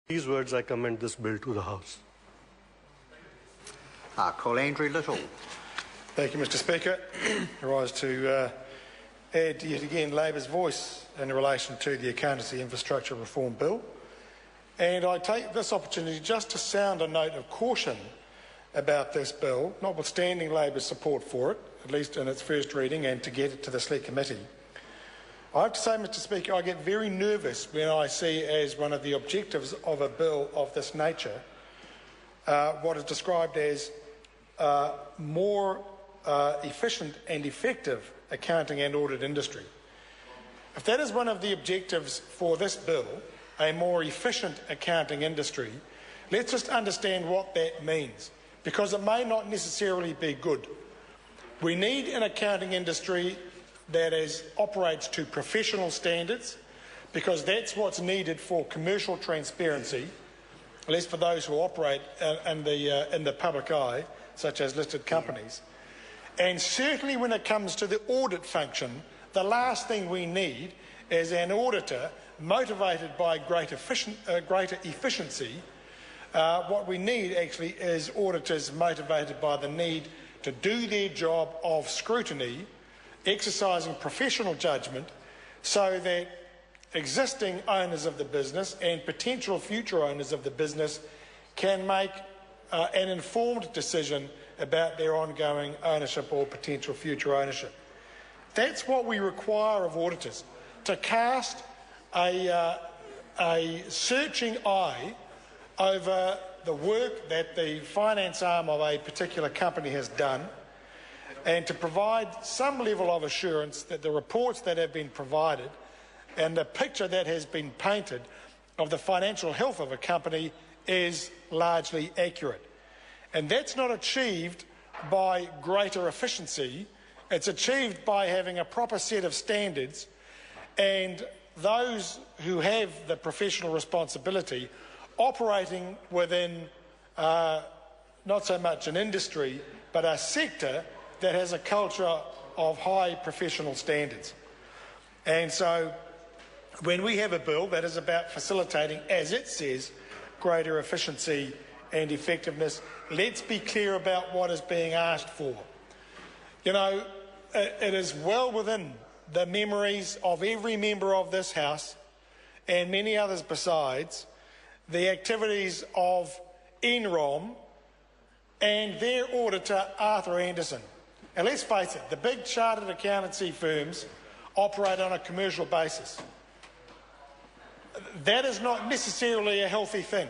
These words I commend this bill to the House. Call Andrew Little. Thank you, Mr Speaker. I rise to add yet again Labor's voice in relation to the Accountancy Infrastructure Reform Bill. And I take this opportunity just to sound a note of caution about this bill, notwithstanding Labor's support for it, at least in its first reading, and to get it to the Select Committee. I have to say, Mr Speaker, I get very nervous when I see as one of the objectives of a bill of this nature what is described as more efficient and effective accounting and audit industry. If that is one of the objectives for this bill, a more efficient accounting industry, let's just understand what that means, because it may not necessarily be good. We need an accounting industry that operates to professional standards, because that's what's needed for commercial transparency, at least for those who operate in the public eye, such as listed companies. And certainly when it comes to the audit function, the last thing we need is an auditor motivated by greater efficiency. What we need actually is auditors motivated by the need to do their job of scrutiny, exercising professional judgment, so that existing owners of the business and potential future owners of the business can make an informed decision about their ongoing ownership or potential future ownership. That's what we require of auditors, to cast a searching eye over the work that the finance arm of a particular company has done, and to provide some level of assurance that the reports that have been provided and the picture that has been painted of the financial health of a company is largely accurate. And that's not achieved by greater efficiency, it's achieved by having a proper set of standards, and those who have the professional responsibility operating within not so much an industry but a sector that has a culture of high professional standards. And so when we have a bill that is about facilitating, as it says, greater efficiency and effectiveness, let's be clear about what is being asked for. You know, it is well within the memories of every member of this House and many others besides the activities of Enron and their auditor Arthur Andersen. And let's face it, the big chartered accountancy firms operate on a commercial basis. That is not necessarily a healthy thing.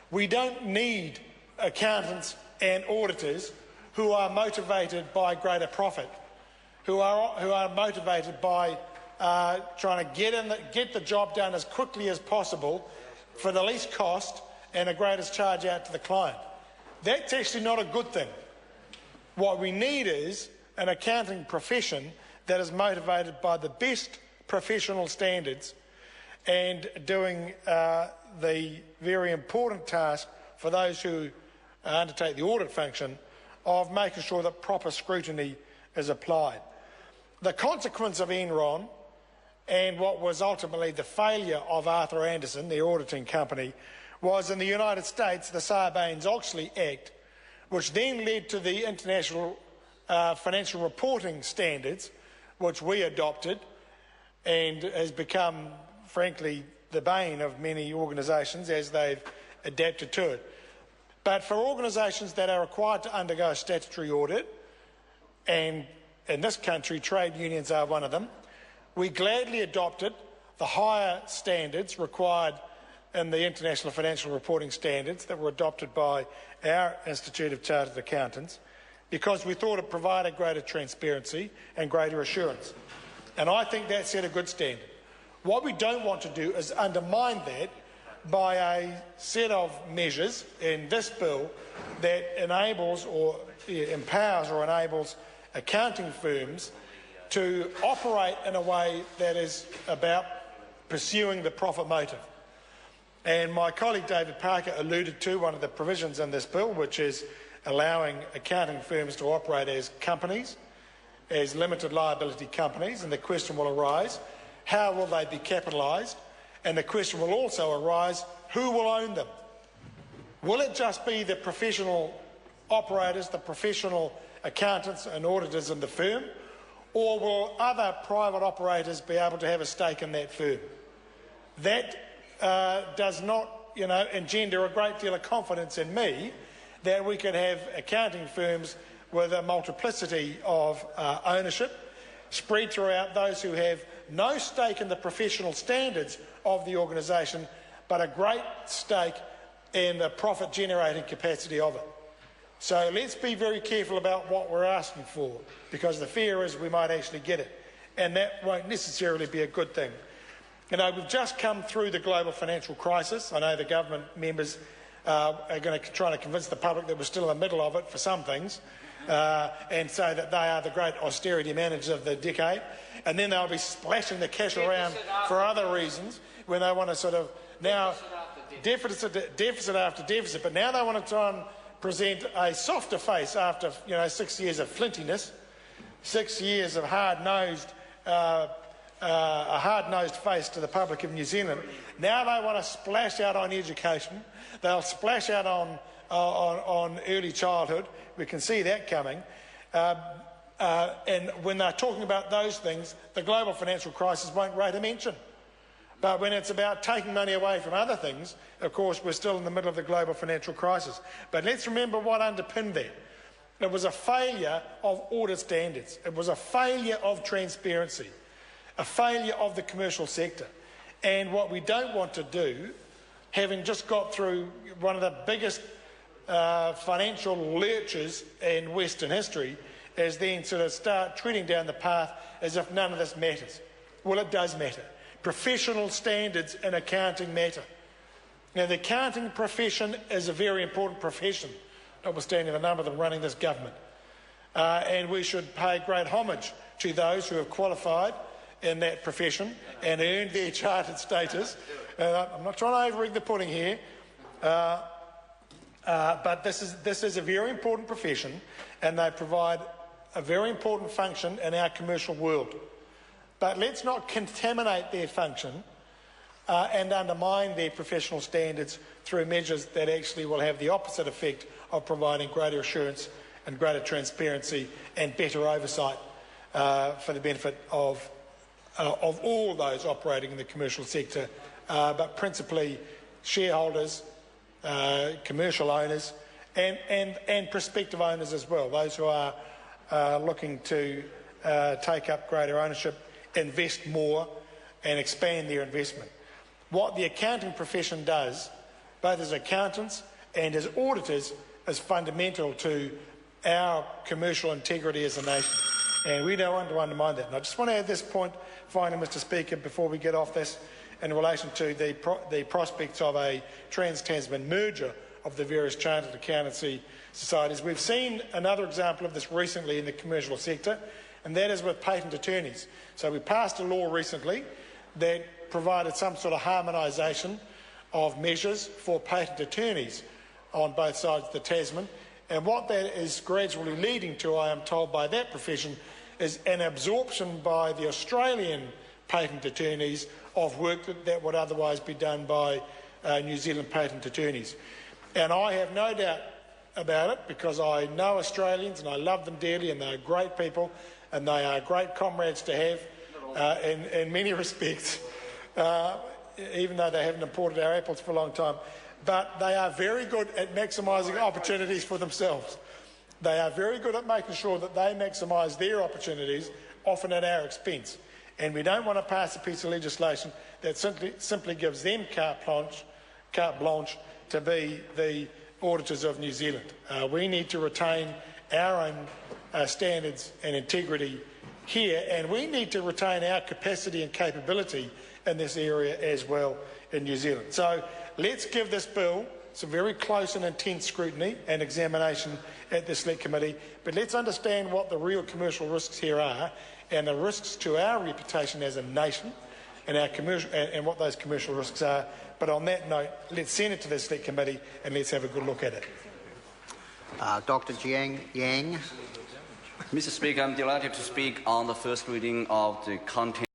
We don't need accountants and auditors who are motivated by greater profit, who are motivated by trying to get the job done as quickly as possible for the least cost and the greatest charge out to the client. That's actually not a good thing. What we need is an accounting profession that is motivated by the best professional standards and doing the very important task for those who undertake the audit function of making sure that proper scrutiny is applied. The consequence of Enron and what was ultimately the failure of Arthur Andersen, the auditing company, was in the United States the Sarbanes-Oxley Act, which then led to the International Financial Reporting Standards, which we adopted and has become, frankly, the bane of many organisations as they've adapted to it. But for organisations that are required to undergo statutory audit, and in this country trade unions are one of them, we gladly adopted the higher standards required in the International Financial Reporting Standards that were adopted by our Institute of Chartered Accountants, because we thought it provided greater transparency and greater assurance. And I think that set a good standard. What we don't want to do is undermine that by a set of measures in this bill that enables or empowers or enables accounting firms to operate in a way that is about pursuing the profit motive. And my colleague David Parker alluded to one of the provisions in this bill, which is allowing accounting firms to operate as companies, as limited liability companies, and the question will arise, how will they be capitalised? And the question will also arise, who will own them? Will it just be the professional operators, the professional accountants and auditors in the firm, or will other private operators be able to have a stake in that firm? That does not, engender a great deal of confidence in me that we could have accounting firms with a multiplicity of ownership spread throughout those who have no stake in the professional standards of the organisation, but a great stake in the profit-generating capacity of it. So let's be very careful about what we're asking for, because the fear is we might actually get it, and that won't necessarily be a good thing. We've just come through the global financial crisis. I know the government members are going to try to convince the public that we're still in the middle of it for some things, and say that they are the great austerity managers of the decade, and then they'll be splashing the cash around for other reasons when they want to sort of now deficit after deficit, but now they want to try and present a softer face after 6 years of flintiness, 6 years of hard-nosed face to the public of New Zealand. Now they want to splash out on education. They'll splash out on early childhood. We can see that coming. And when they're talking about those things, the global financial crisis won't rate a mention. But when it's about taking money away from other things, of course, we're still in the middle of the global financial crisis. But let's remember what underpinned that. It was a failure of audit standards. It was a failure of transparency, a failure of the commercial sector. And what we don't want to do, having just got through one of the biggest financial lurches in Western history, is then sort of start treading down the path as if none of this matters. Well, it does matter. Professional standards in accounting matter. Now, the accounting profession is a very important profession, notwithstanding the number of them running this government. And we should pay great homage to those who have qualified in that profession and earned their chartered status. I'm not trying to over-egg the pudding here, but this is a very important profession, and they provide a very important function in our commercial world. But let's not contaminate their function and undermine their professional standards through measures that actually will have the opposite effect of providing greater assurance and greater transparency and better oversight for the benefit of all those operating in the commercial sector, but principally shareholders, commercial owners and prospective owners as well, those who are looking to take up greater ownership, invest more and expand their investment. What the accounting profession does, both as accountants and as auditors, is fundamental to our commercial integrity as a nation, and we don't want to undermine that. And I just want to add this point, finally, Mr Speaker, before we get off this, in relation to the prospects of a trans-Tasman merger of the various chartered accountancy societies. We've seen another example of this recently in the commercial sector, and that is with patent attorneys. So we passed a law recently that provided some sort of harmonisation of measures for patent attorneys on both sides of the Tasman. And what that is gradually leading to, I am told by that profession, is an absorption by the Australian patent attorneys of work that would otherwise be done by New Zealand patent attorneys. And I have no doubt about it, because I know Australians and I love them dearly, and they're great people and they are great comrades to have in many respects, even though they haven't imported our apples for a long time. But they are very good at maximising opportunities for themselves. They are very good at making sure that they maximise their opportunities, often at our expense. And we don't want to pass a piece of legislation that simply gives them carte blanche to be the auditors of New Zealand. We need to retain our own standards and integrity here, and we need to retain our capacity and capability in this area as well in New Zealand. So let's give this bill some very close and intense scrutiny and examination at the Select Committee, but let's understand what the real commercial risks here are, and the risks to our reputation as a nation, and what those commercial risks are. But on that note, let's send it to the Select Committee and let's have a good look at it. Dr. Yang. Mr. Speaker, I'm delighted to speak on the first reading of the content